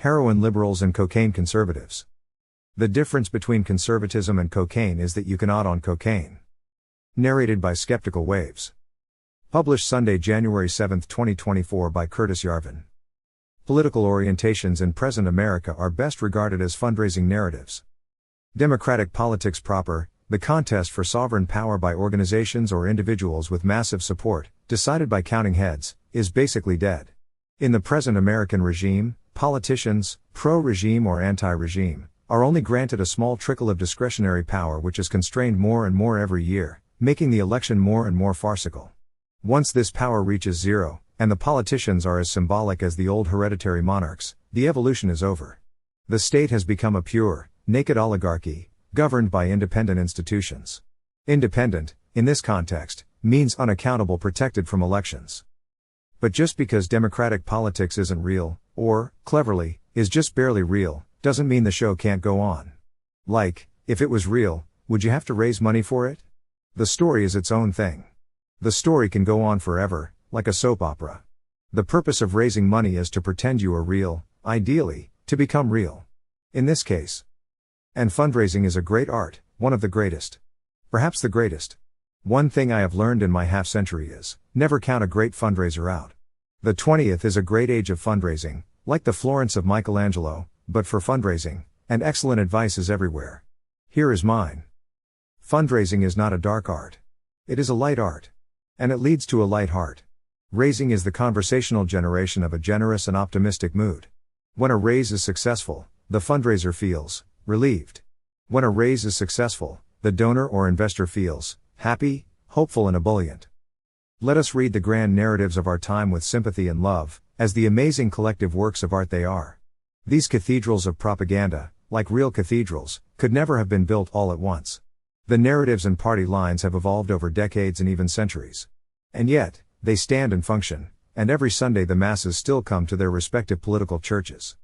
Heroin liberals and cocaine conservatives. The difference between conservatism and cocaine is that you cannot on cocaine. Narrated by Skeptical Waves. Published Sunday, January 7, 2024 by Curtis Yarvin. Political orientations in present America are best regarded as fundraising narratives. Democratic politics proper, the contest for sovereign power by organizations or individuals with massive support, decided by counting heads, is basically dead. In the present American regime, politicians, pro-regime or anti-regime, are only granted a small trickle of discretionary power which is constrained more and more every year, making the election more and more farcical. Once this power reaches zero, and the politicians are as symbolic as the old hereditary monarchs, the evolution is over. The state has become a pure, naked oligarchy, governed by independent institutions. Independent, in this context, means unaccountable, protected from elections. But just because democratic politics isn't real, or, cleverly, is just barely real, doesn't mean the show can't go on. Like, if it was real, would you have to raise money for it? The story is its own thing. The story can go on forever, like a soap opera. The purpose of raising money is to pretend you are real, ideally, to become real. In this case. And fundraising is a great art, one of the greatest. Perhaps the greatest. One thing I have learned in my half-century is, never count a great fundraiser out. The 20th is a great age of fundraising, like the Florence of Michelangelo, but for fundraising, and excellent advice is everywhere. Here is mine. Fundraising is not a dark art. It is a light art. And it leads to a light heart. Raising is the conversational generation of a generous and optimistic mood. When a raise is successful, the fundraiser feels relieved. When a raise is successful, the donor or investor feels happy, hopeful and ebullient. Let us read the grand narratives of our time with sympathy and love, as the amazing collective works of art they are. These cathedrals of propaganda, like real cathedrals, could never have been built all at once. The narratives and party lines have evolved over decades and even centuries. And yet, they stand and function, and every Sunday the masses still come to their respective political churches.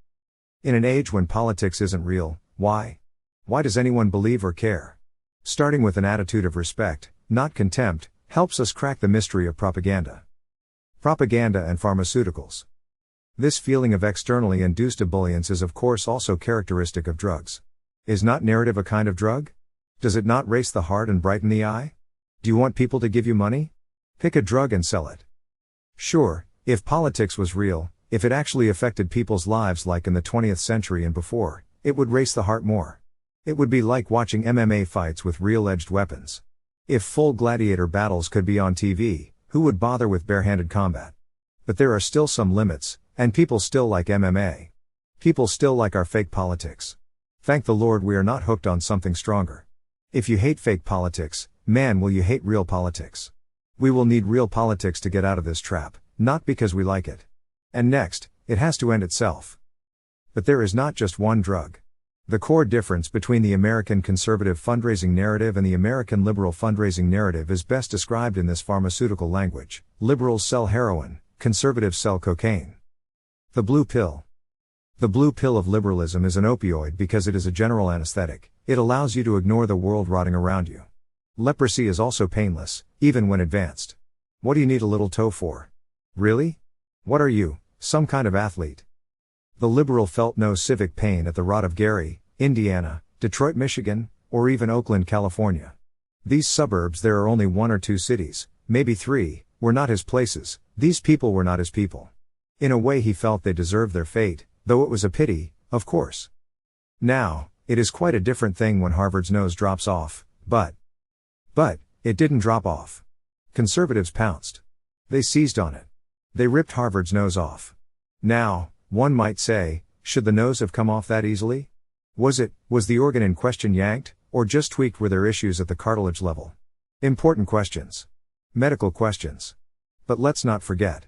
In an age when politics isn't real, why? Why does anyone believe or care? Starting with an attitude of respect, not contempt, helps us crack the mystery of propaganda. Propaganda and pharmaceuticals. This feeling of externally induced ebullience is of course also characteristic of drugs. Is not narrative a kind of drug? Does it not race the heart and brighten the eye? Do you want people to give you money? Pick a drug and sell it. Sure, if politics was real, if it actually affected people's lives like in the 20th century and before, it would race the heart more. It would be like watching MMA fights with real edged weapons. If full gladiator battles could be on TV, who would bother with barehanded combat? But there are still some limits, and people still like MMA. People still like our fake politics. Thank the Lord we are not hooked on something stronger. If you hate fake politics, man will you hate real politics. We will need real politics to get out of this trap, not because we like it. And next, it has to end itself. But there is not just one drug. The core difference between the American conservative fundraising narrative and the American liberal fundraising narrative is best described in this pharmaceutical language. Liberals sell heroin, conservatives sell cocaine. The blue pill. The blue pill of liberalism is an opioid because it is a general anesthetic. It allows you to ignore the world rotting around you. Leprosy is also painless, even when advanced. What do you need a little toe for? Really? What are you, some kind of athlete? The liberal felt no civic pain at the rot of Gary, Indiana, Detroit, Michigan, or even Oakland, California. These suburbs, there are only one or two cities, maybe three, were not his places. These people were not his people. In a way he felt they deserved their fate, though it was a pity, of course. Now, it is quite a different thing when Harvard's nose drops off, but it didn't drop off. Conservatives pounced. They seized on it. They ripped Harvard's nose off. Now, one might say, should the nose have come off that easily? Was the organ in question yanked, or just tweaked? Were there issues at the cartilage level? Important questions. Medical questions. But let's not forget.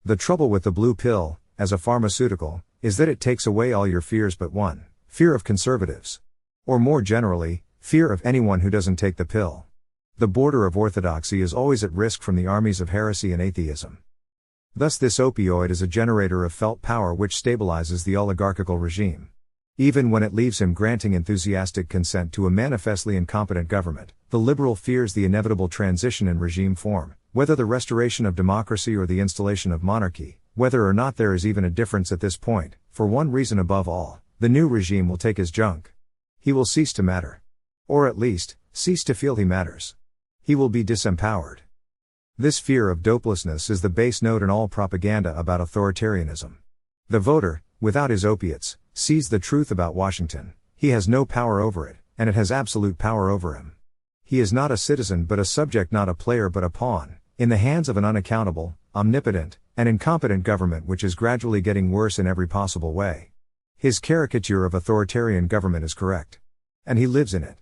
The trouble with the blue pill, as a pharmaceutical, is that it takes away all your fears but one: fear of conservatives. Or more generally, fear of anyone who doesn't take the pill. The border of orthodoxy is always at risk from the armies of heresy and atheism. Thus this opioid is a generator of felt power which stabilizes the oligarchical regime. Even when it leaves him granting enthusiastic consent to a manifestly incompetent government, the liberal fears the inevitable transition in regime form, whether the restoration of democracy or the installation of monarchy, whether or not there is even a difference at this point, for one reason above all: the new regime will take his junk. He will cease to matter. Or at least, cease to feel he matters. He will be disempowered. This fear of dopelessness is the base note in all propaganda about authoritarianism. The voter, without his opiates, sees the truth about Washington. He has no power over it, and it has absolute power over him. He is not a citizen but a subject, not a player but a pawn, in the hands of an unaccountable, omnipotent, and incompetent government which is gradually getting worse in every possible way. His caricature of authoritarian government is correct. And he lives in it.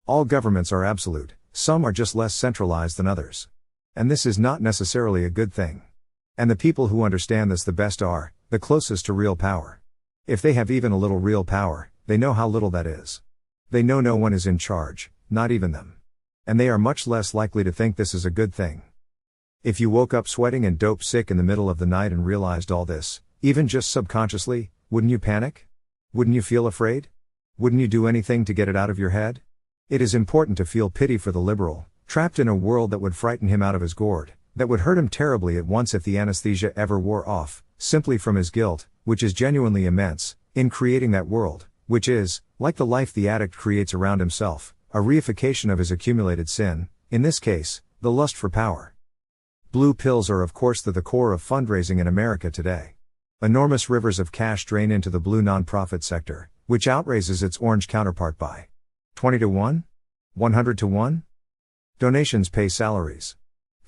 All governments are absolute, some are just less centralized than others. And this is not necessarily a good thing. And the people who understand this the best are the closest to real power. If they have even a little real power, they know how little that is. They know no one is in charge, not even them. And they are much less likely to think this is a good thing. If you woke up sweating and dope sick in the middle of the night and realized all this, even just subconsciously, wouldn't you panic? Wouldn't you feel afraid? Wouldn't you do anything to get it out of your head? It is important to feel pity for the liberal, trapped in a world that would frighten him out of his gourd, that would hurt him terribly at once if the anesthesia ever wore off, simply from his guilt, which is genuinely immense, in creating that world, which is, like the life the addict creates around himself, a reification of his accumulated sin, in this case, the lust for power. Blue pills are of course the core of fundraising in America today. Enormous rivers of cash drain into the blue nonprofit sector, which outraises its orange counterpart by 20 to 1? 100 to 1? Donations pay salaries.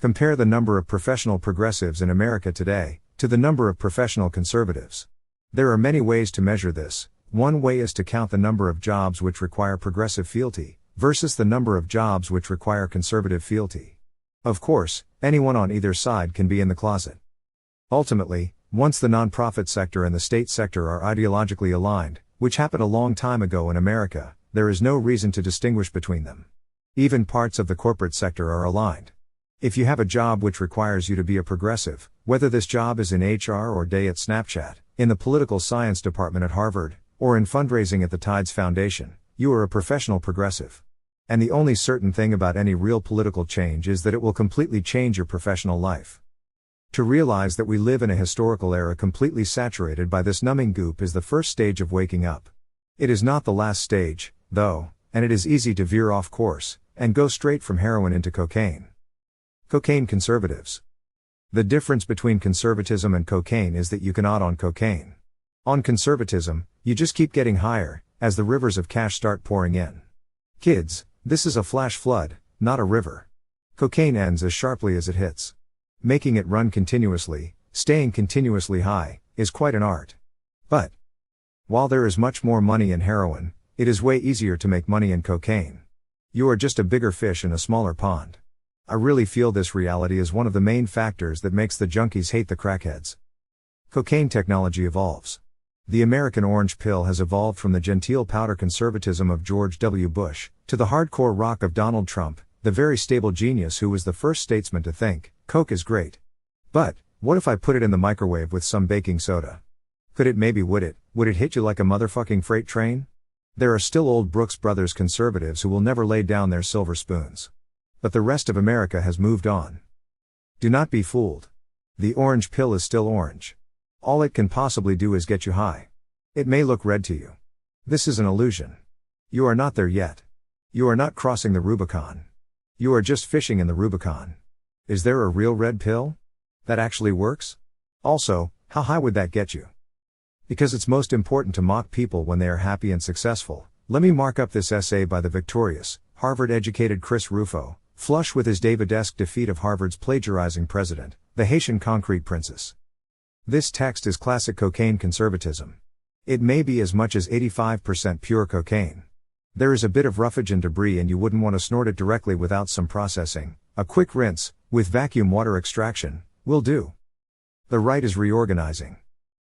Compare the number of professional progressives in America today to the number of professional conservatives. There are many ways to measure this. One way is to count the number of jobs which require progressive fealty versus the number of jobs which require conservative fealty. Of course, anyone on either side can be in the closet. Ultimately, once the nonprofit sector and the state sector are ideologically aligned, which happened a long time ago in America, there is no reason to distinguish between them. Even parts of the corporate sector are aligned. If you have a job which requires you to be a progressive, whether this job is in HR or day at Snapchat, in the political science department at Harvard, or in fundraising at the Tides Foundation, you are a professional progressive. And the only certain thing about any real political change is that it will completely change your professional life. To realize that we live in a historical era completely saturated by this numbing goop is the first stage of waking up. It is not the last stage, though, and it is easy to veer off course, and go straight from heroin into cocaine. Cocaine conservatives. The difference between conservatism and cocaine is that you cannot on cocaine. On conservatism, you just keep getting higher, as the rivers of cash start pouring in. Kids, this is a flash flood, not a river. Cocaine ends as sharply as it hits. Making it run continuously, staying continuously high, is quite an art. But while there is much more money in heroin, it is way easier to make money in cocaine. You are just a bigger fish in a smaller pond. I really feel this reality is one of the main factors that makes the junkies hate the crackheads. Cocaine technology evolves. The American orange pill has evolved from the genteel powder conservatism of George W. Bush, to the hardcore rock of Donald Trump, the very stable genius who was the first statesman to think, Coke is great. But, what if I put it in the microwave with some baking soda? Could it maybe would it hit you like a motherfucking freight train? There are still old Brooks Brothers conservatives who will never lay down their silver spoons. But the rest of America has moved on. Do not be fooled. The orange pill is still orange. All it can possibly do is get you high. It may look red to you. This is an illusion. You are not there yet. You are not crossing the Rubicon. You are just fishing in the Rubicon. Is there a real red pill that actually works? Also, how high would that get you? Because it's most important to mock people when they are happy and successful, let me mark up this essay by the victorious, Harvard-educated Chris Rufo, flush with his Davidesque defeat of Harvard's plagiarizing president, the Haitian concrete princess. This text is classic cocaine conservatism. It may be as much as 85% pure cocaine. There is a bit of roughage and debris and you wouldn't want to snort it directly without some processing. A quick rinse, with vacuum water extraction, will do. The right is reorganizing.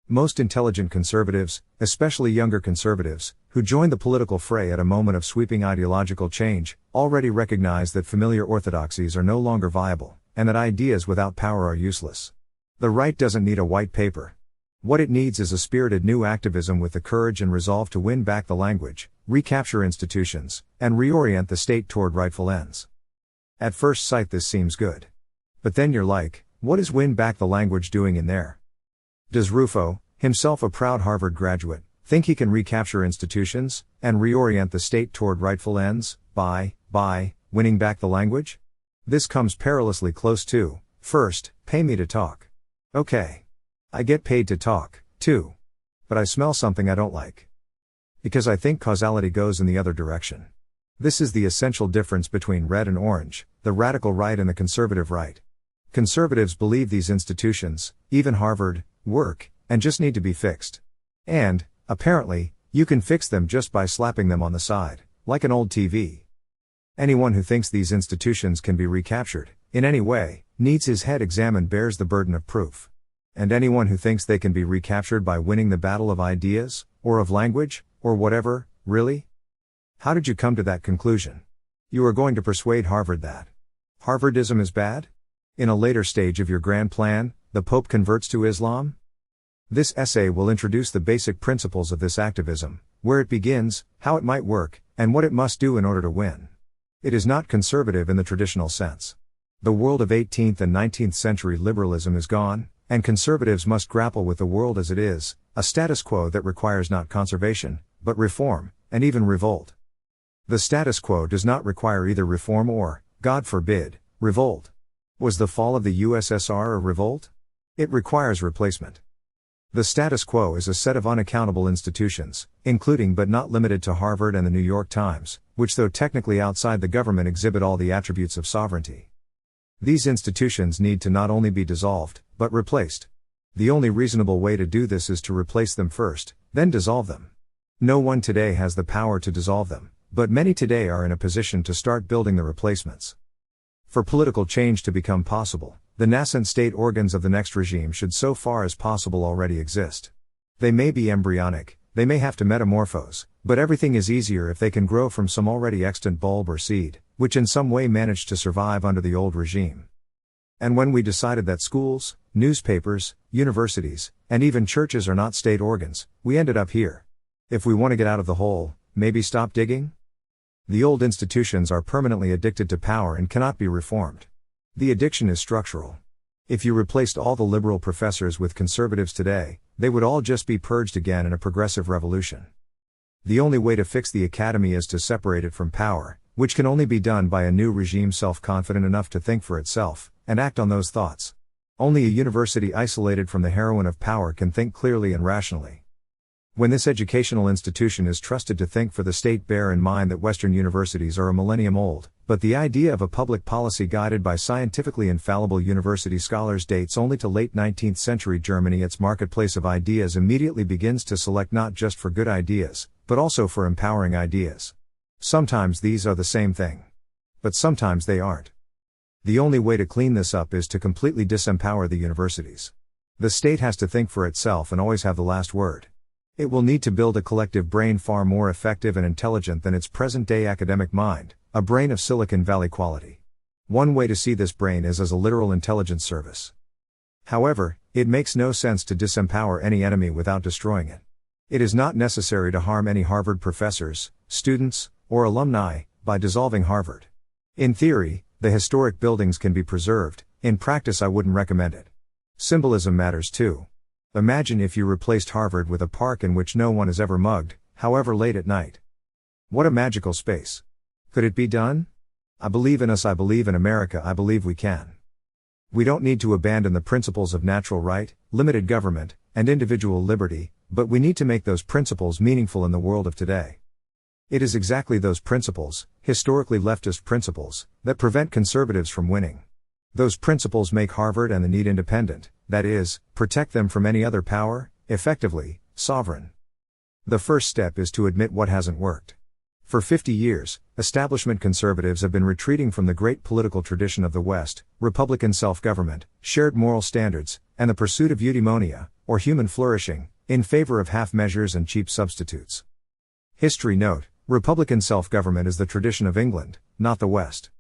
Most intelligent conservatives, especially younger conservatives, who joined the political fray at a moment of sweeping ideological change, already recognize that familiar orthodoxies are no longer viable, and that ideas without power are useless. The right doesn't need a white paper. What it needs is a spirited new activism with the courage and resolve to win back the language, recapture institutions, and reorient the state toward rightful ends. At first sight this seems good. But then you're like, what is win back the language doing in there? Does Rufo, himself a proud Harvard graduate, think he can recapture institutions, and reorient the state toward rightful ends, by winning back the language? This comes perilously close to, first, pay me to talk. Okay. I get paid to talk, too. But I smell something I don't like. Because I think causality goes in the other direction. This is the essential difference between red and orange, the radical right and the conservative right. Conservatives believe these institutions, even Harvard, work, and just need to be fixed. And, apparently, you can fix them just by slapping them on the side, like an old TV. Anyone who thinks these institutions can be recaptured, in any way, needs his head examined, bears the burden of proof. And anyone who thinks they can be recaptured by winning the battle of ideas, or of language, or whatever, really? How did you come to that conclusion? You are going to persuade Harvard that Harvardism is bad? In a later stage of your grand plan, the Pope converts to Islam? This essay will introduce the basic principles of this activism, where it begins, how it might work, and what it must do in order to win. It is not conservative in the traditional sense. The world of 18th and 19th century liberalism is gone, and conservatives must grapple with the world as it is, a status quo that requires not conservation, but reform, and even revolt. The status quo does not require either reform or, God forbid, revolt. Was the fall of the USSR a revolt? It requires replacement. The status quo is a set of unaccountable institutions, including but not limited to Harvard and the New York Times, which though technically outside the government exhibit all the attributes of sovereignty. These institutions need to not only be dissolved, but replaced. The only reasonable way to do this is to replace them first, then dissolve them. No one today has the power to dissolve them, but many today are in a position to start building the replacements. For political change to become possible, the nascent state organs of the next regime should so far as possible already exist. They may be embryonic, they may have to metamorphose, but everything is easier if they can grow from some already extant bulb or seed, which in some way managed to survive under the old regime. And when we decided that schools, newspapers, universities, and even churches are not state organs, we ended up here. If we want to get out of the hole, maybe stop digging? The old institutions are permanently addicted to power and cannot be reformed. The addiction is structural. If you replaced all the liberal professors with conservatives today, they would all just be purged again in a progressive revolution. The only way to fix the academy is to separate it from power, which can only be done by a new regime self-confident enough to think for itself, and act on those thoughts. Only a university isolated from the heroin of power can think clearly and rationally. When this educational institution is trusted to think for the state, bear in mind that Western universities are a millennium old, but the idea of a public policy guided by scientifically infallible university scholars dates only to late 19th century Germany. Its marketplace of ideas immediately begins to select not just for good ideas, but also for empowering ideas. Sometimes these are the same thing. But sometimes they aren't. The only way to clean this up is to completely disempower the universities. The state has to think for itself and always have the last word. It will need to build a collective brain far more effective and intelligent than its present-day academic mind, a brain of Silicon Valley quality. One way to see this brain is as a literal intelligence service. However, it makes no sense to disempower any enemy without destroying it. It is not necessary to harm any Harvard professors, students, or alumni by dissolving Harvard. In theory, the historic buildings can be preserved. In practice, I wouldn't recommend it. Symbolism matters too. Imagine if you replaced Harvard with a park in which no one is ever mugged, however late at night. What a magical space. Could it be done? I believe in us, I believe in America, I believe we can. We don't need to abandon the principles of natural right, limited government, and individual liberty, but we need to make those principles meaningful in the world of today. It is exactly those principles, historically leftist principles, that prevent conservatives from winning. Those principles make Harvard and the need independent, that is, protect them from any other power, effectively, sovereign. The first step is to admit what hasn't worked. For 50 years, establishment conservatives have been retreating from the great political tradition of the West, Republican self-government, shared moral standards, and the pursuit of eudaimonia, or human flourishing, in favor of half measures and cheap substitutes. History note: Republican self-government is the tradition of England, not the West.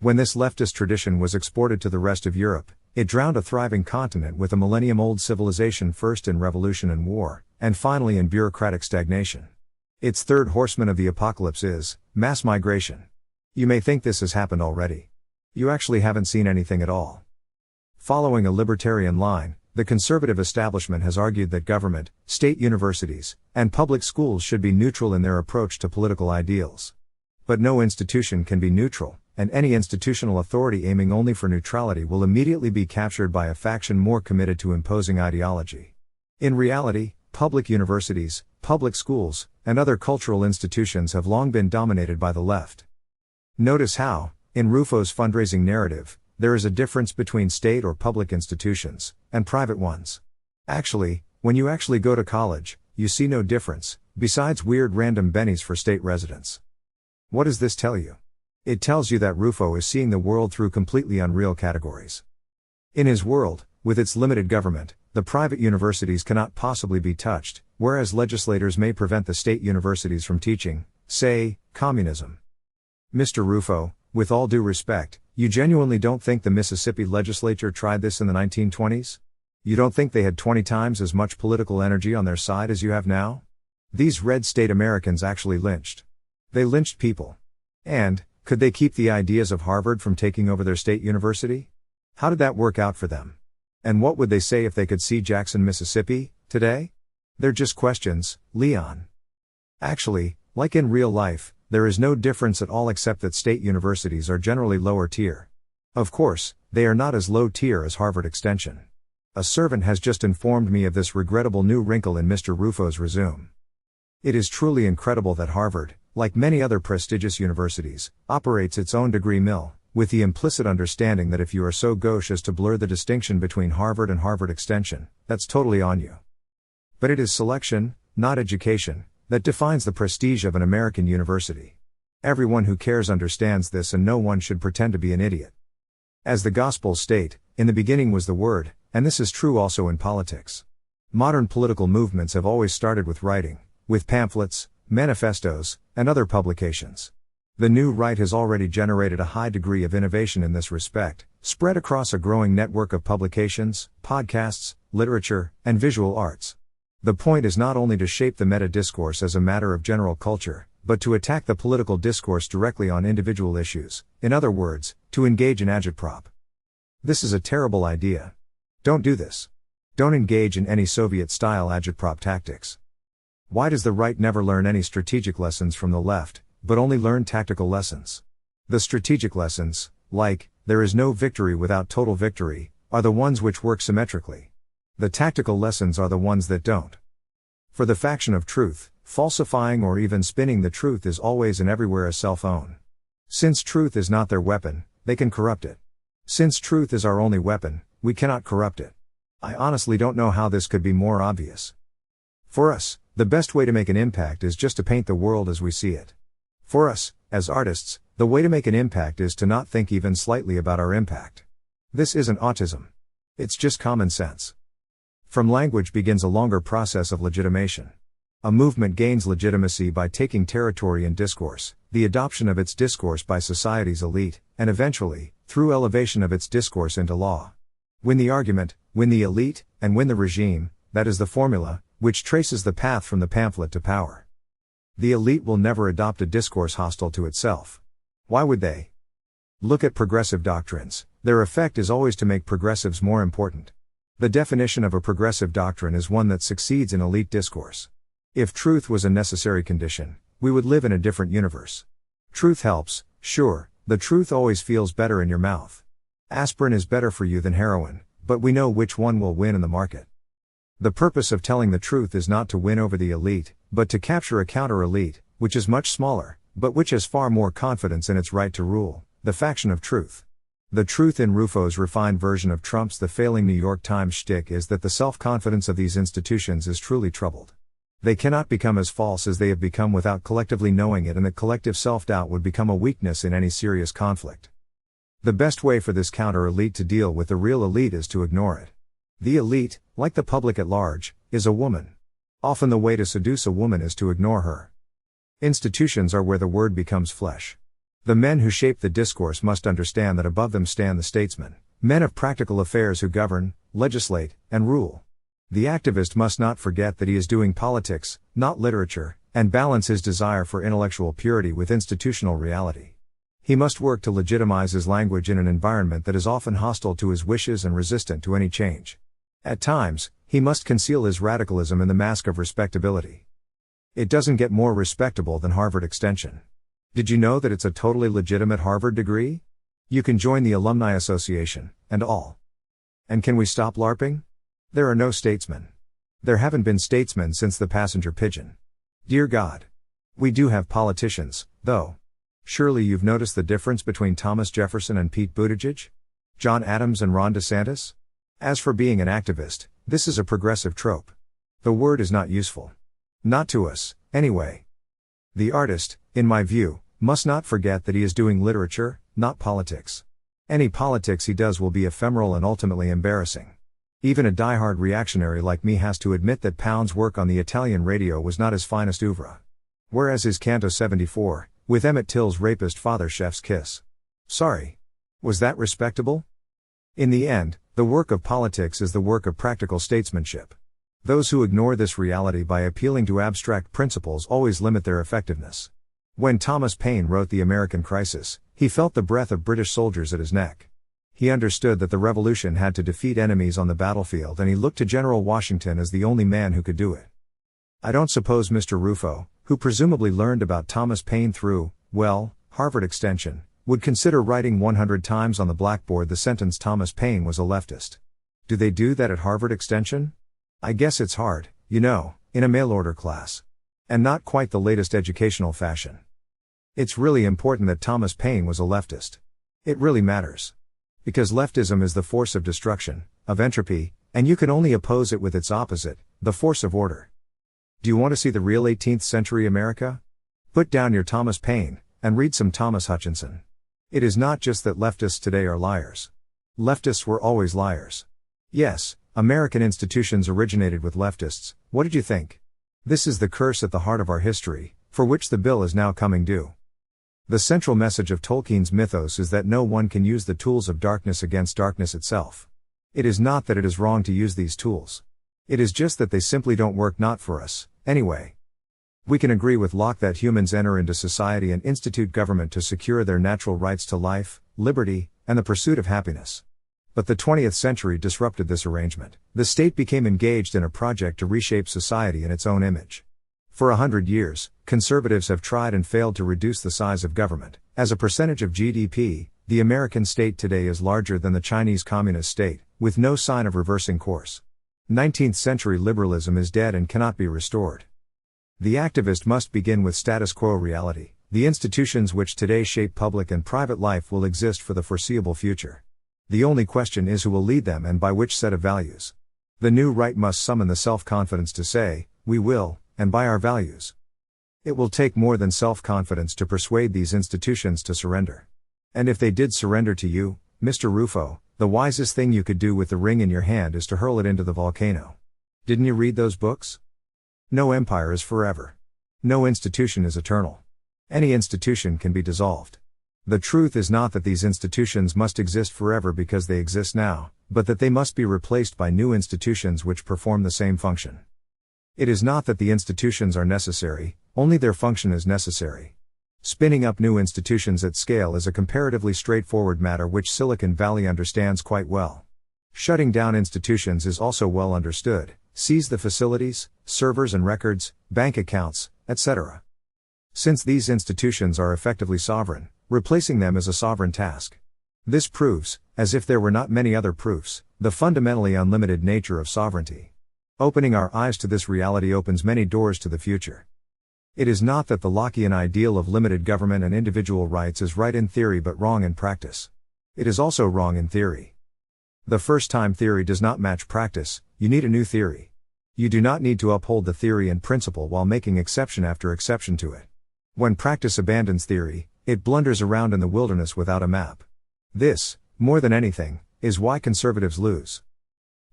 When this leftist tradition was exported to the rest of Europe, it drowned a thriving continent with a millennium-old civilization, first in revolution and war, and finally in bureaucratic stagnation. Its third horseman of the apocalypse is mass migration. You may think this has happened already. You actually haven't seen anything at all. Following a libertarian line, The conservative establishment has argued that government, state universities, and public schools should be neutral in their approach to political ideals. But no institution can be neutral, and any institutional authority aiming only for neutrality will immediately be captured by a faction more committed to imposing ideology. In reality, public universities, public schools, and other cultural institutions have long been dominated by the left. Notice how, in Rufo's fundraising narrative, there is a difference between state or public institutions, and private ones. Actually, when you actually go to college, you see no difference, besides weird random bennies for state residents. What does this tell you? It tells you that Rufo is seeing the world through completely unreal categories. In his world, with its limited government, the private universities cannot possibly be touched, whereas legislators may prevent the state universities from teaching, say, communism. Mr. Rufo, with all due respect, you genuinely don't think the Mississippi legislature tried this in the 1920s? You don't think they had 20 times as much political energy on their side as you have now? These red state Americans actually lynched. They lynched people. And, could they keep the ideas of Harvard from taking over their state university? How did that work out for them? And what would they say if they could see Jackson, Mississippi, today? They're just questions, Leon. Actually, like in real life, there is no difference at all except that state universities are generally lower tier. Of course, they are not as low tier as Harvard Extension. A servant has just informed me of this regrettable new wrinkle in Mr. Rufo's resume. It is truly incredible that Harvard, like many other prestigious universities, operates its own degree mill, with the implicit understanding that if you are so gauche as to blur the distinction between Harvard and Harvard Extension, that's totally on you. But it is selection, not education, that defines the prestige of an American university. Everyone who cares understands this, and no one should pretend to be an idiot. As the Gospels state, in the beginning was the Word, and this is true also in politics. Modern political movements have always started with writing, with pamphlets, manifestos, and other publications. The new right has already generated a high degree of innovation in this respect, spread across a growing network of publications, podcasts, literature, and visual arts. The point is not only to shape the meta-discourse as a matter of general culture, but to attack the political discourse directly on individual issues, in other words, to engage in agitprop. This is a terrible idea. Don't do this. Don't engage in any Soviet-style agitprop tactics. Why does the right never learn any strategic lessons from the left, but only learn tactical lessons? The strategic lessons, like, there is no victory without total victory, are the ones which work symmetrically. The tactical lessons are the ones that don't. For the faction of truth, falsifying or even spinning the truth is always and everywhere a self-own. Since truth is not their weapon, they can corrupt it. Since truth is our only weapon, we cannot corrupt it. I honestly don't know how this could be more obvious. For us, the best way to make an impact is just to paint the world as we see it. For us, as artists, the way to make an impact is to not think even slightly about our impact. This isn't autism. It's just common sense. From language begins a longer process of legitimation. A movement gains legitimacy by taking territory in discourse, the adoption of its discourse by society's elite, and eventually, through elevation of its discourse into law. Win the argument, win the elite, and win the regime, that is the formula, which traces the path from the pamphlet to power. The elite will never adopt a discourse hostile to itself. Why would they? Look at progressive doctrines. Their effect is always to make progressives more important. The definition of a progressive doctrine is one that succeeds in elite discourse. If truth was a necessary condition, we would live in a different universe. Truth helps, sure, the truth always feels better in your mouth. Aspirin is better for you than heroin, but we know which one will win in the market. The purpose of telling the truth is not to win over the elite, but to capture a counter-elite, which is much smaller, but which has far more confidence in its right to rule, the faction of truth. The truth in Rufo's refined version of Trump's The Failing New York Times shtick is that the self-confidence of these institutions is truly troubled. They cannot become as false as they have become without collectively knowing it, and that collective self-doubt would become a weakness in any serious conflict. The best way for this counter-elite to deal with the real elite is to ignore it. The elite, like the public at large, is a woman. Often the way to seduce a woman is to ignore her. Institutions are where the word becomes flesh. The men who shape the discourse must understand that above them stand the statesmen, men of practical affairs who govern, legislate, and rule. The activist must not forget that he is doing politics, not literature, and balance his desire for intellectual purity with institutional reality. He must work to legitimize his language in an environment that is often hostile to his wishes and resistant to any change. At times, he must conceal his radicalism in the mask of respectability. It doesn't get more respectable than Harvard Extension. Did you know that it's a totally legitimate Harvard degree? You can join the Alumni Association, and all. And can we stop LARPing? There are no statesmen. There haven't been statesmen since the passenger pigeon. Dear God. We do have politicians, though. Surely you've noticed the difference between Thomas Jefferson and Pete Buttigieg? John Adams and Ron DeSantis? As for being an activist, this is a progressive trope. The word is not useful. Not to us, anyway. The artist, in my view, must not forget that he is doing literature, not politics. Any politics he does will be ephemeral and ultimately embarrassing. Even a diehard reactionary like me has to admit that Pound's work on the Italian radio was not his finest oeuvre. Whereas his Canto 74, with Emmett Till's rapist father chef's kiss. Sorry. Was that respectable? In the end, the work of politics is the work of practical statesmanship. Those who ignore this reality by appealing to abstract principles always limit their effectiveness. When Thomas Paine wrote The American Crisis, he felt the breath of British soldiers at his neck. He understood that the revolution had to defeat enemies on the battlefield, and he looked to General Washington as the only man who could do it. I don't suppose Mr. Rufo, who presumably learned about Thomas Paine through, well, Harvard Extension, would consider writing 100 times on the blackboard the sentence Thomas Paine was a leftist. Do they do that at Harvard Extension? I guess it's hard, in a mail-order class. And not quite the latest educational fashion. It's really important that Thomas Paine was a leftist. It really matters. Because leftism is the force of destruction, of entropy, and you can only oppose it with its opposite, the force of order. Do you want to see the real 18th century America? Put down your Thomas Paine, and read some Thomas Hutchinson. It is not just that leftists today are liars. Leftists were always liars. Yes, American institutions originated with leftists. What did you think? This is the curse at the heart of our history, for which the bill is now coming due. The central message of Tolkien's mythos is that no one can use the tools of darkness against darkness itself. It is not that it is wrong to use these tools. It is just that they simply don't work, not for us, anyway. We can agree with Locke that humans enter into society and institute government to secure their natural rights to life, liberty, and the pursuit of happiness. But the 20th century disrupted this arrangement. The state became engaged in a project to reshape society in its own image. For 100 years, conservatives have tried and failed to reduce the size of government. As a percentage of GDP, the American state today is larger than the Chinese Communist state, with no sign of reversing course. 19th century liberalism is dead and cannot be restored. The activist must begin with status quo reality. The institutions which today shape public and private life will exist for the foreseeable future. The only question is who will lead them and by which set of values. The new right must summon the self-confidence to say, we will, and by our values. It will take more than self-confidence to persuade these institutions to surrender. And if they did surrender to you, Mr. Rufo, the wisest thing you could do with the ring in your hand is to hurl it into the volcano. Didn't you read those books? No empire is forever. No institution is eternal. Any institution can be dissolved. The truth is not that these institutions must exist forever because they exist now, but that they must be replaced by new institutions which perform the same function. It is not that the institutions are necessary, only their function is necessary. Spinning up new institutions at scale is a comparatively straightforward matter which Silicon Valley understands quite well. Shutting down institutions is also well understood. Seize the facilities, servers and records, bank accounts, etc. Since these institutions are effectively sovereign, replacing them is a sovereign task. This proves, as if there were not many other proofs, the fundamentally unlimited nature of sovereignty. Opening our eyes to this reality opens many doors to the future. It is not that the Lockean ideal of limited government and individual rights is right in theory but wrong in practice. It is also wrong in theory. The first-time theory does not match practice. You need a new theory. You do not need to uphold the theory in principle while making exception after exception to it. When practice abandons theory, it blunders around in the wilderness without a map. This, more than anything, is why conservatives lose.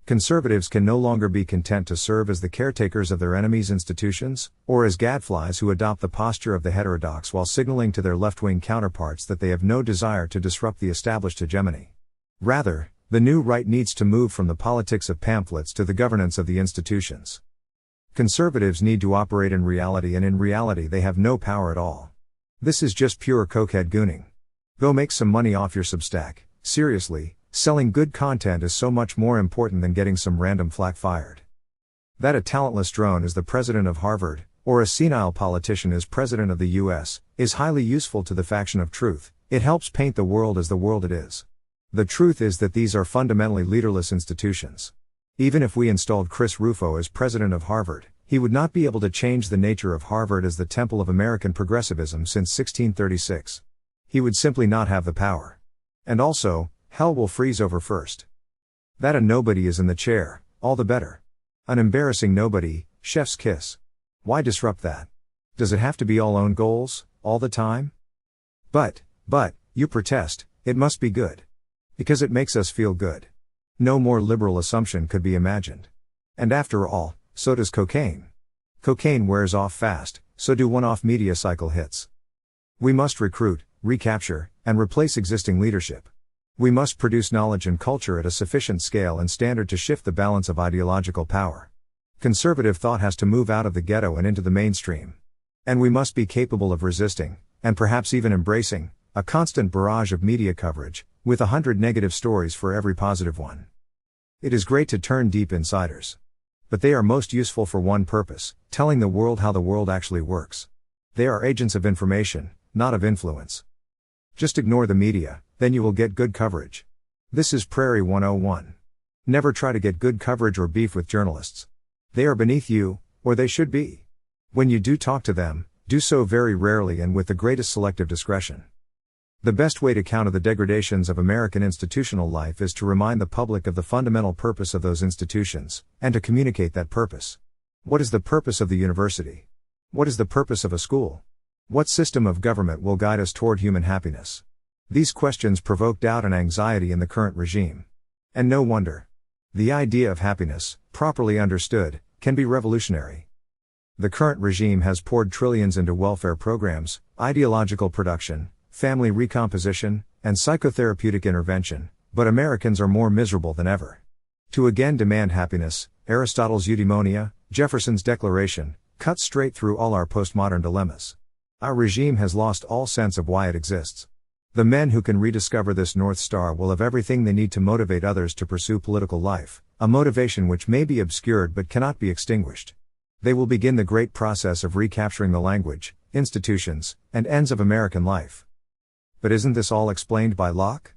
Conservatives can no longer be content to serve as the caretakers of their enemies' institutions, or as gadflies who adopt the posture of the heterodox while signaling to their left-wing counterparts that they have no desire to disrupt the established hegemony. Rather, the new right needs to move from the politics of pamphlets to the governance of the institutions. Conservatives need to operate in reality, and in reality they have no power at all. This is just pure cokehead gooning. Go make some money off your Substack, seriously, Selling good content is so much more important than getting some random flack fired. That a talentless drone is the president of Harvard, or a senile politician is president of the US, is highly useful to the faction of truth. It helps paint the world as the world it is. The truth is that these are fundamentally leaderless institutions. Even if we installed Chris Rufo as president of Harvard, he would not be able to change the nature of Harvard as the temple of American progressivism since 1636. He would simply not have the power. And also, hell will freeze over first. That a nobody is in the chair, all the better. An embarrassing nobody, chef's kiss. Why disrupt that? Does it have to be all own goals, all the time? But, you protest, it must be good. Because it makes us feel good. No more liberal assumption could be imagined. And after all, so does cocaine. Cocaine wears off fast, so do one-off media cycle hits. We must recruit, recapture, and replace existing leadership. We must produce knowledge and culture at a sufficient scale and standard to shift the balance of ideological power. Conservative thought has to move out of the ghetto and into the mainstream. And we must be capable of resisting, and perhaps even embracing, a constant barrage of media coverage, with 100 negative stories for every positive one. It is great to turn deep insiders. But they are most useful for one purpose, telling the world how the world actually works. They are agents of information, not of influence. Just ignore the media, then you will get good coverage. This is Prairie 101. Never try to get good coverage or beef with journalists. They are beneath you, or they should be. When you do talk to them, do so very rarely and with the greatest selective discretion. The best way to counter the degradations of American institutional life is to remind the public of the fundamental purpose of those institutions, and to communicate that purpose. What is the purpose of the university? What is the purpose of a school? What system of government will guide us toward human happiness? These questions provoke doubt and anxiety in the current regime. And no wonder. The idea of happiness, properly understood, can be revolutionary. The current regime has poured trillions into welfare programs, ideological production, family recomposition, and psychotherapeutic intervention, but Americans are more miserable than ever. To again demand happiness, Aristotle's eudaimonia, Jefferson's Declaration, cuts straight through all our postmodern dilemmas. Our regime has lost all sense of why it exists. The men who can rediscover this North Star will have everything they need to motivate others to pursue political life, a motivation which may be obscured but cannot be extinguished. They will begin the great process of recapturing the language, institutions, and ends of American life. But isn't this all explained by Locke?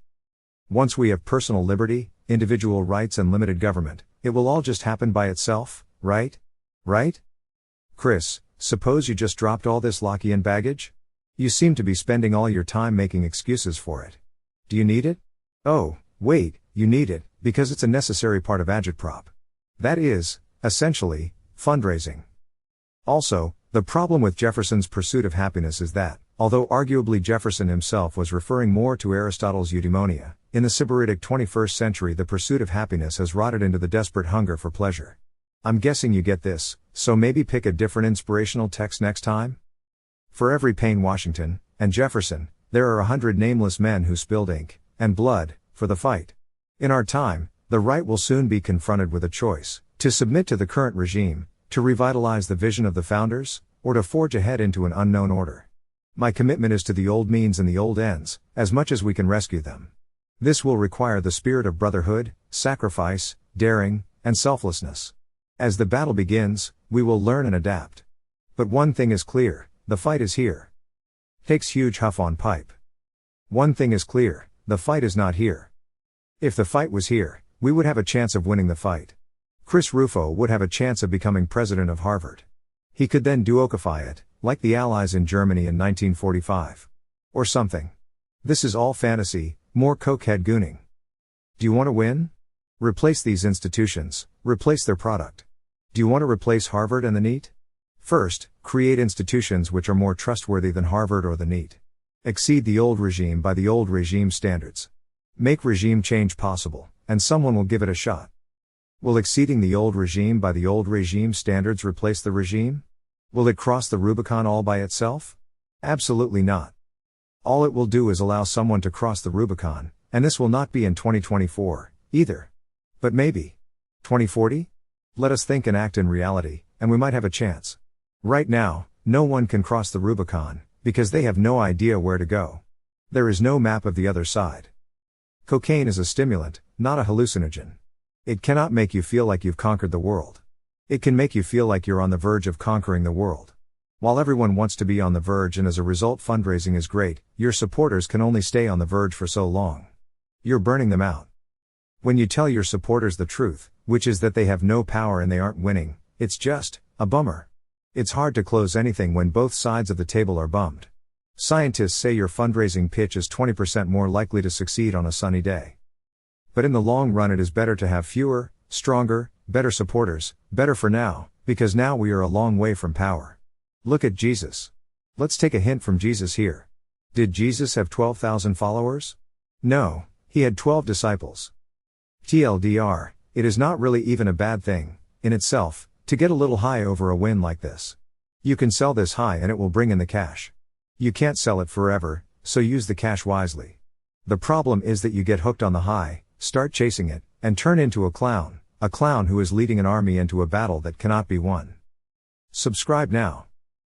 Once we have personal liberty, individual rights and limited government, it will all just happen by itself, right? Right? Chris, suppose you just dropped all this Lockean baggage? You seem to be spending all your time making excuses for it. Do you need it? Oh, wait, you need it, because it's a necessary part of agitprop. That is, essentially, fundraising. Also, the problem with Jefferson's pursuit of happiness is that, although arguably Jefferson himself was referring more to Aristotle's eudaimonia, in the sybaritic 21st century the pursuit of happiness has rotted into the desperate hunger for pleasure. I'm guessing you get this, so maybe pick a different inspirational text next time? For every Payne Washington, and Jefferson, there are 100 nameless men who spilled ink, and blood, for the fight. In our time, the right will soon be confronted with a choice, to submit to the current regime, to revitalize the vision of the founders, or to forge ahead into an unknown order. My commitment is to the old means and the old ends, as much as we can rescue them. This will require the spirit of brotherhood, sacrifice, daring, and selflessness. As the battle begins, we will learn and adapt. But one thing is clear, the fight is here. Takes huge huff on pipe. One thing is clear, the fight is not here. If the fight was here, we would have a chance of winning the fight. Chris Rufo would have a chance of becoming president of Harvard. He could then duokify it, like the Allies in Germany in 1945. Or something. This is all fantasy, more cokehead gooning. Do you want to win? Replace these institutions, replace their product. Do you want to replace Harvard and the NEET? First, create institutions which are more trustworthy than Harvard or the NEET. Exceed the old regime by the old regime standards. Make regime change possible, and someone will give it a shot. Will exceeding the old regime by the old regime standards replace the regime? Will it cross the Rubicon all by itself? Absolutely not. All it will do is allow someone to cross the Rubicon, and this will not be in 2024, either. But maybe 2040? Let us think and act in reality, and we might have a chance. Right now, no one can cross the Rubicon, because they have no idea where to go. There is no map of the other side. Cocaine is a stimulant, not a hallucinogen. It cannot make you feel like you've conquered the world. It can make you feel like you're on the verge of conquering the world. While everyone wants to be on the verge and as a result fundraising is great, your supporters can only stay on the verge for so long. You're burning them out. When you tell your supporters the truth, which is that they have no power and they aren't winning, it's just a bummer. It's hard to close anything when both sides of the table are bummed. Scientists say your fundraising pitch is 20% more likely to succeed on a sunny day. But in the long run it is better to have fewer, stronger, better supporters, better for now, because now we are a long way from power. Look at Jesus. Let's take a hint from Jesus here. Did Jesus have 12,000 followers? No, he had 12 disciples. TLDR, it is not really even a bad thing, in itself, to get a little high over a win like this. You can sell this high and it will bring in the cash. You can't sell it forever, so use the cash wisely. The problem is that you get hooked on the high, start chasing it, and turn into a clown who is leading an army into a battle that cannot be won. Subscribe now.